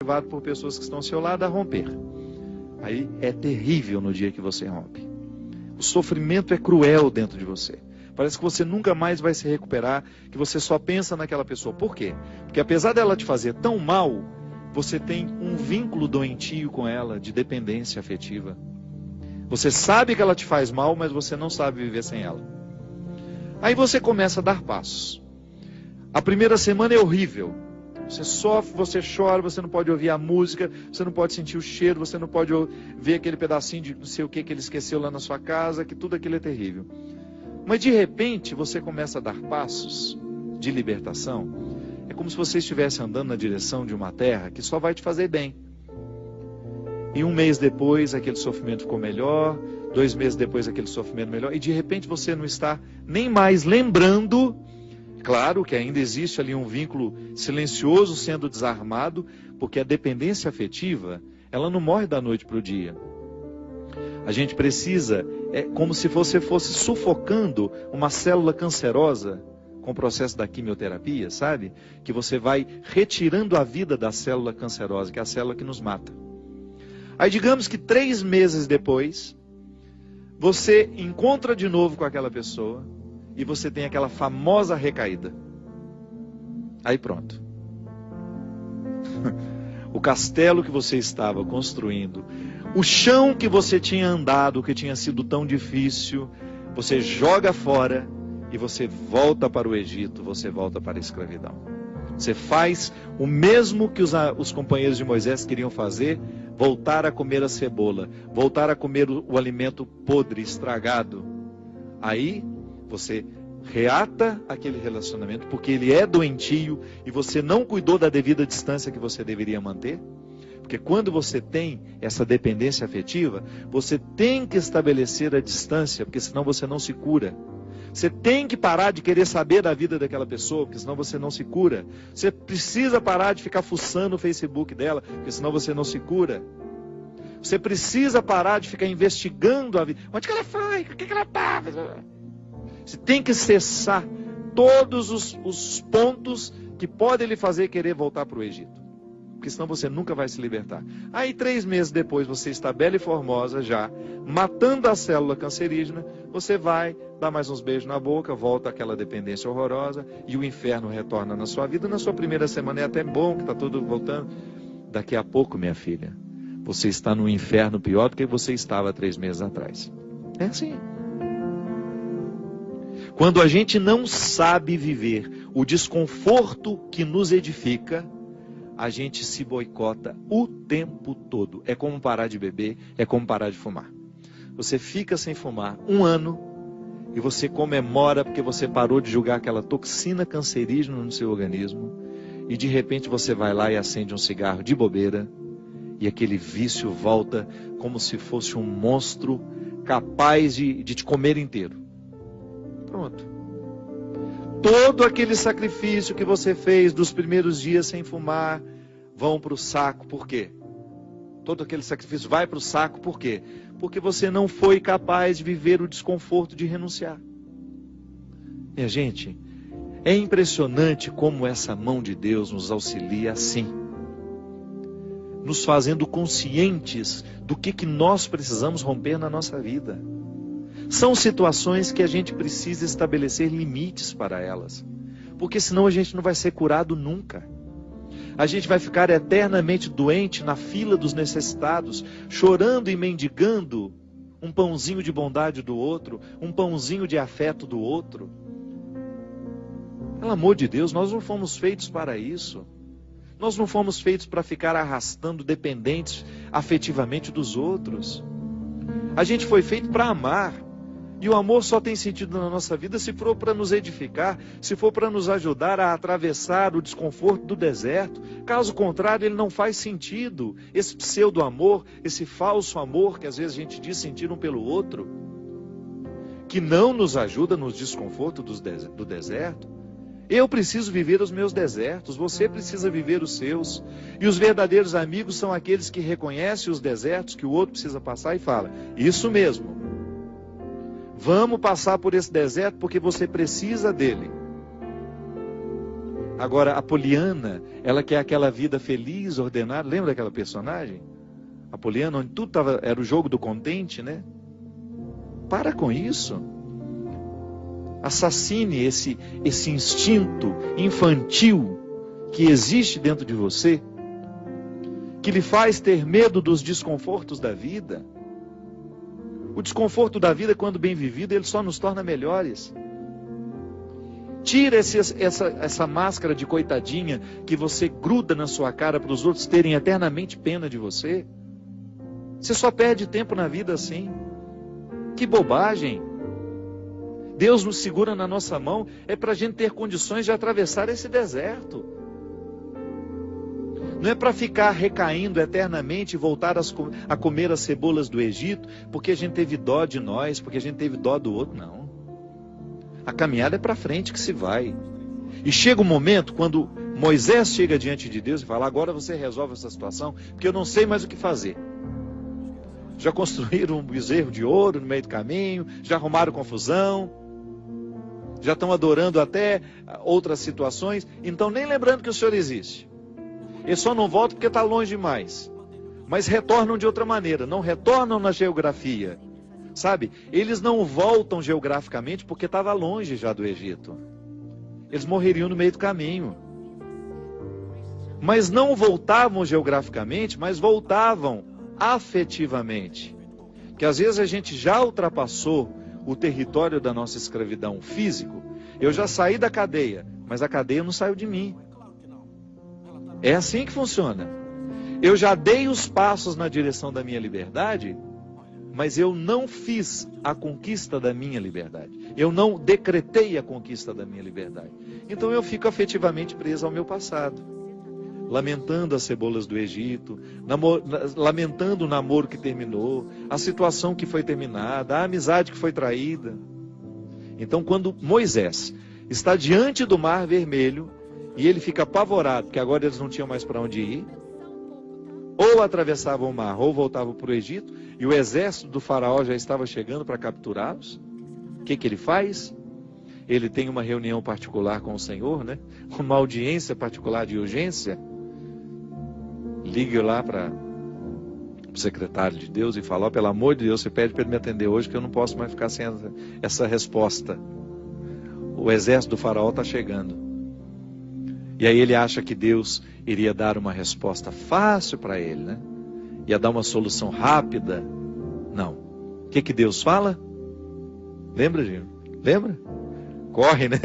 levado por pessoas que estão ao seu lado a romper. Aí é terrível no dia que você rompe. O sofrimento é cruel dentro de você. Parece que você nunca mais vai se recuperar, que você só pensa naquela pessoa. Por quê? Porque apesar dela te fazer tão mal, você tem um vínculo doentio com ela, de dependência afetiva. Você sabe que ela te faz mal, mas você não sabe viver sem ela. Aí você começa a dar passos. A primeira semana é horrível. Você sofre, você chora, você não pode ouvir a música, você não pode sentir o cheiro, você não pode ver aquele pedacinho de não sei o que ele esqueceu lá na sua casa, que tudo aquilo é terrível. Mas de repente você começa a dar passos de libertação. É como se você estivesse andando na direção de uma terra que só vai te fazer bem. E um mês depois aquele sofrimento ficou melhor, 2 meses depois aquele sofrimento melhor, e de repente você não está nem mais lembrando. Claro que ainda existe ali um vínculo silencioso sendo desarmado, porque a dependência afetiva, ela não morre da noite para o dia. A gente precisa, é como se você fosse sufocando uma célula cancerosa com o processo da quimioterapia, sabe? Que você vai retirando a vida da célula cancerosa, que é a célula que nos mata. Aí digamos que 3 meses depois, você encontra de novo com aquela pessoa, e você tem aquela famosa recaída. Aí pronto. O castelo que você estava construindo, o chão que você tinha andado, que tinha sido tão difícil, você joga fora e você volta para o Egito, você volta para a escravidão. Você faz o mesmo que os companheiros de Moisés queriam fazer, voltar a comer a cebola, voltar a comer o alimento podre, estragado. Aí você reata aquele relacionamento, porque ele é doentio e você não cuidou da devida distância que você deveria manter. Porque quando você tem essa dependência afetiva, você tem que estabelecer a distância, porque senão você não se cura. Você tem que parar de querer saber da vida daquela pessoa, porque senão você não se cura. Você precisa parar de ficar fuçando o Facebook dela, porque senão você não se cura. Você precisa parar de ficar investigando a vida. Onde que ela foi? O que ela estava? Você tem que cessar todos os pontos que podem lhe fazer querer voltar para o Egito. Porque senão você nunca vai se libertar. Aí 3 meses depois você está bela e formosa já, matando a célula cancerígena, você vai, dá mais uns beijos na boca, volta àquela dependência horrorosa, e o inferno retorna na sua vida. Na sua primeira semana é até bom, que está tudo voltando. Daqui a pouco, minha filha, você está no inferno pior do que você estava 3 meses atrás. É assim. Quando a gente não sabe viver o desconforto que nos edifica, a gente se boicota o tempo todo. É como parar de beber, é como parar de fumar. Você fica sem fumar 1 ano e você comemora porque você parou de jogar aquela toxina cancerígena no seu organismo, e de repente você vai lá e acende um cigarro de bobeira e aquele vício volta como se fosse um monstro capaz de te comer inteiro. Pronto. Todo aquele sacrifício que você fez dos primeiros dias sem fumar vão para o saco. Por quê? Todo aquele sacrifício vai para o saco. Por quê? Porque você não foi capaz de viver o desconforto de renunciar. Minha gente, é impressionante como essa mão de Deus nos auxilia assim, nos fazendo conscientes do que nós precisamos romper na nossa vida. São situações que a gente precisa estabelecer limites para elas, porque senão a gente não vai ser curado nunca. A gente vai ficar eternamente doente na fila dos necessitados, chorando e mendigando um pãozinho de bondade do outro, um pãozinho de afeto do outro. Pelo amor de Deus, nós não fomos feitos para isso. Nós não fomos feitos para ficar arrastando dependentes afetivamente dos outros. A gente foi feito para amar. E o amor só tem sentido na nossa vida se for para nos edificar, se for para nos ajudar a atravessar o desconforto do deserto. Caso contrário, ele não faz sentido. Esse pseudo-amor, esse falso amor que às vezes a gente diz sentir um pelo outro, que não nos ajuda nos desconfortos do deserto. Eu preciso viver os meus desertos, você precisa viver os seus. E os verdadeiros amigos são aqueles que reconhecem os desertos que o outro precisa passar e fala: isso mesmo. Vamos passar por esse deserto porque você precisa dele. Agora, a Poliana, ela quer aquela vida feliz, ordenada. Lembra daquela personagem? A Poliana, onde tudo era o jogo do contente, né? Para com isso. Assassine esse instinto infantil que existe dentro de você, que lhe faz ter medo dos desconfortos da vida. O desconforto da vida, quando bem vivido, ele só nos torna melhores. Tira essa máscara de coitadinha que você gruda na sua cara para os outros terem eternamente pena de você. Você só perde tempo na vida assim. Que bobagem. Deus nos segura na nossa mão, é para a gente ter condições de atravessar esse deserto. Não é para ficar recaindo eternamente e voltar a comer as cebolas do Egito, porque a gente teve dó de nós, porque a gente teve dó do outro, não. A caminhada é para frente que se vai. E chega um momento, quando Moisés chega diante de Deus e fala, agora você resolve essa situação, porque eu não sei mais o que fazer. Já construíram um bezerro de ouro no meio do caminho, já arrumaram confusão, já estão adorando até outras situações, então nem lembrando que o Senhor existe. Eles só não voltam porque está longe demais. Mas retornam de outra maneira, não retornam na geografia. Sabe? Eles não voltam geograficamente porque estava longe já do Egito. Eles morreriam no meio do caminho. Mas não voltavam geograficamente, mas voltavam afetivamente. Porque às vezes a gente já ultrapassou o território da nossa escravidão físico. Eu já saí da cadeia, mas a cadeia não saiu de mim. É assim que funciona. Eu já dei os passos na direção da minha liberdade, mas eu não fiz a conquista da minha liberdade. Eu não decretei a conquista da minha liberdade. Então eu fico afetivamente preso ao meu passado. Lamentando as cebolas do Egito, lamentando o namoro que terminou, a situação que foi terminada, a amizade que foi traída. Então quando Moisés está diante do Mar Vermelho, e ele fica apavorado, porque agora eles não tinham mais para onde ir, ou atravessavam o mar, ou voltavam para o Egito, e o exército do faraó já estava chegando para capturá-los. O que ele faz? Ele tem uma reunião particular com o Senhor, né? Uma audiência particular de urgência. Liga lá para o secretário de Deus e fala, pelo amor de Deus, você pede para ele me atender hoje, que eu não posso mais ficar sem essa resposta. O exército do faraó está chegando. E aí ele acha que Deus iria dar uma resposta fácil para ele, né? Ia dar uma solução rápida. Não. O que Deus fala? Lembra, Gino? Lembra? Corre, né?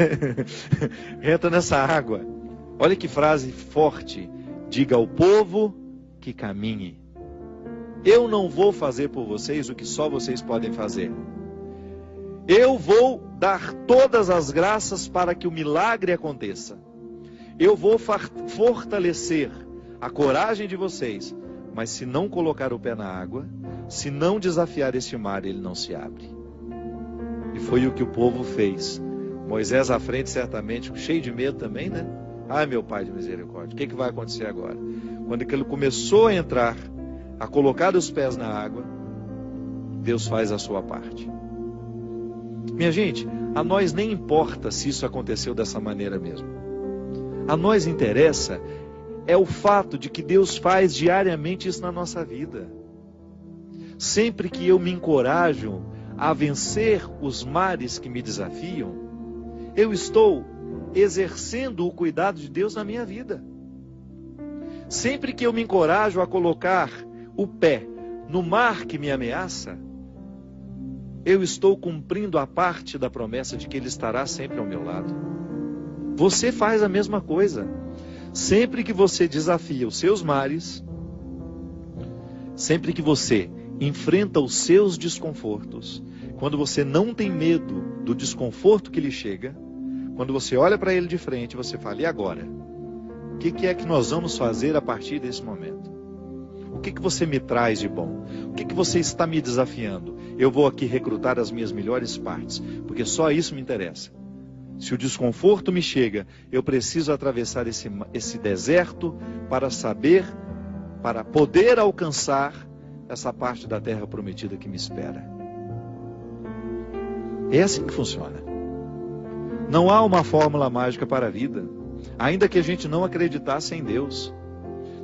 Entra nessa água. Olha que frase forte. Diga ao povo que caminhe. Eu não vou fazer por vocês o que só vocês podem fazer. Eu vou dar todas as graças para que o milagre aconteça. Eu vou fortalecer a coragem de vocês, mas se não colocar o pé na água, se não desafiar este mar, ele não se abre. E foi o que o povo fez. Moisés à frente, certamente, cheio de medo também, né? Ai, meu Pai de misericórdia, o que vai acontecer agora? Quando ele começou a entrar, a colocar os pés na água, Deus faz a sua parte. Minha gente, a nós nem importa se isso aconteceu dessa maneira mesmo. A nós interessa é o fato de que Deus faz diariamente isso na nossa vida. Sempre que eu me encorajo a vencer os mares que me desafiam, eu estou exercendo o cuidado de Deus na minha vida. Sempre que eu me encorajo a colocar o pé no mar que me ameaça, eu estou cumprindo a parte da promessa de que Ele estará sempre ao meu lado. Você faz a mesma coisa. Sempre que você desafia os seus mares, sempre que você enfrenta os seus desconfortos, quando você não tem medo do desconforto que lhe chega, quando você olha para ele de frente, você fala, e agora? O que é que nós vamos fazer a partir desse momento? O que você me traz de bom? O que você está me desafiando? Eu vou aqui recrutar as minhas melhores partes, porque só isso me interessa. Se o desconforto me chega, eu preciso atravessar esse deserto para poder alcançar essa parte da terra prometida que me espera. É assim que funciona. Não há uma fórmula mágica para a vida. Ainda que a gente não acreditasse em Deus,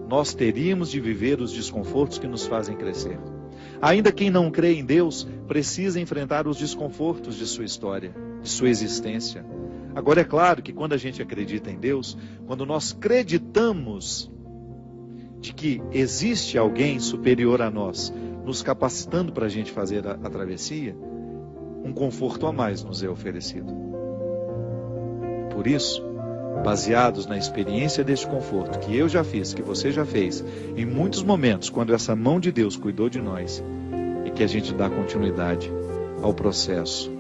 nós teríamos de viver os desconfortos que nos fazem crescer. Ainda quem não crê em Deus precisa enfrentar os desconfortos de sua história, de sua existência. Agora é claro que quando a gente acredita em Deus, quando nós acreditamos de que existe alguém superior a nós, nos capacitando para a gente fazer a travessia, um conforto a mais nos é oferecido. Por isso, baseados na experiência deste conforto que eu já fiz, que você já fez, em muitos momentos, quando essa mão de Deus cuidou de nós, e que a gente dá continuidade ao processo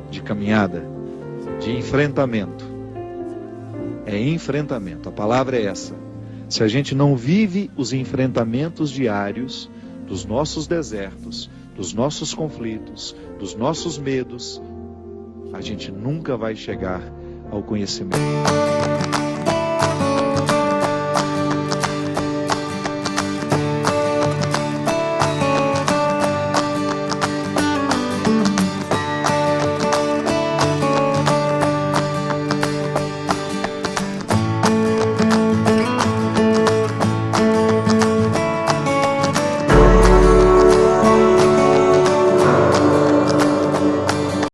de caminhada, de enfrentamento. É enfrentamento, a palavra é essa. Se a gente não vive os enfrentamentos diários dos nossos desertos, dos nossos conflitos, dos nossos medos, a gente nunca vai chegar ao conhecimento.